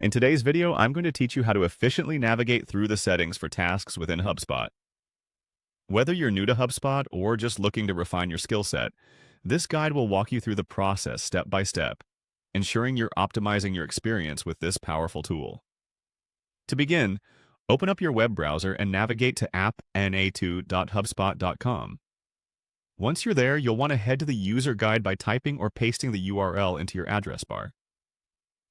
In today's video, I'm going to teach you how to efficiently navigate through the settings for tasks within Hubspot. Whether you're new to HubSpot or just looking to refine your skill set, this guide will walk you through the process step by step, ensuring you're optimizing your experience with this powerful tool. To begin, open up your web browser and navigate to appna2.hubspot.com. Once you're there, you'll want to head to the user guide by typing or pasting the URL into your address bar.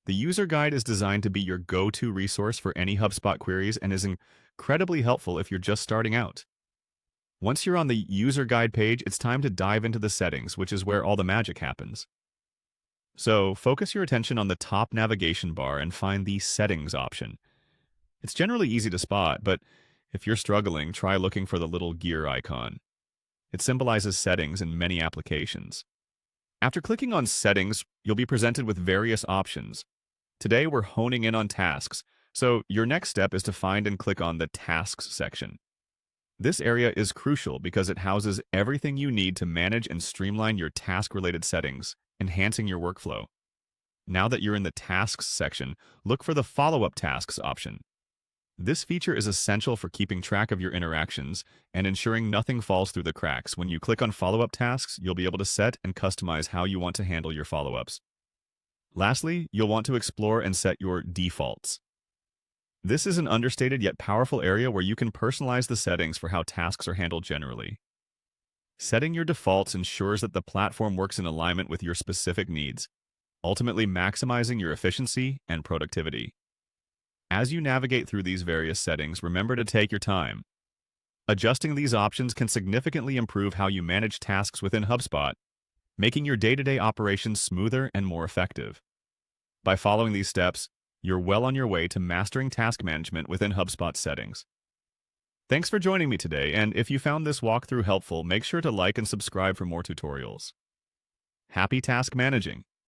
The user guide is designed to be your go-to resource for any HubSpot queries and is incredibly helpful if you're just starting out. Once you're on the user guide page, it's time to dive into the settings, which is where all the magic happens. So focus your attention on the top navigation bar and find the Settings option. It's generally easy to spot, but if you're struggling, try looking for the little gear icon. It symbolizes settings in many applications. After clicking on Settings, you'll be presented with various options. Today, we're honing in on tasks, so your next step is to find and click on the Tasks section. This area is crucial because it houses everything you need to manage and streamline your task-related settings, enhancing your workflow. Now that you're in the Tasks section, look for the Follow-up Tasks option. This feature is essential for keeping track of your interactions and ensuring nothing falls through the cracks. When you click on Follow-up Tasks, you'll be able to set and customize how you want to handle your follow-ups. Lastly, you'll want to explore and set your defaults. This is an understated yet powerful area where you can personalize the settings for how tasks are handled generally. Setting your defaults ensures that the platform works in alignment with your specific needs, ultimately maximizing your efficiency and productivity. As you navigate through these various settings, remember to take your time. Adjusting these options can significantly improve how you manage tasks within HubSpot, making your day-to-day operations smoother and more effective. By following these steps, you're well on your way to mastering task management within HubSpot settings. Thanks for joining me today, and if you found this walkthrough helpful, make sure to like and subscribe for more tutorials. Happy task managing!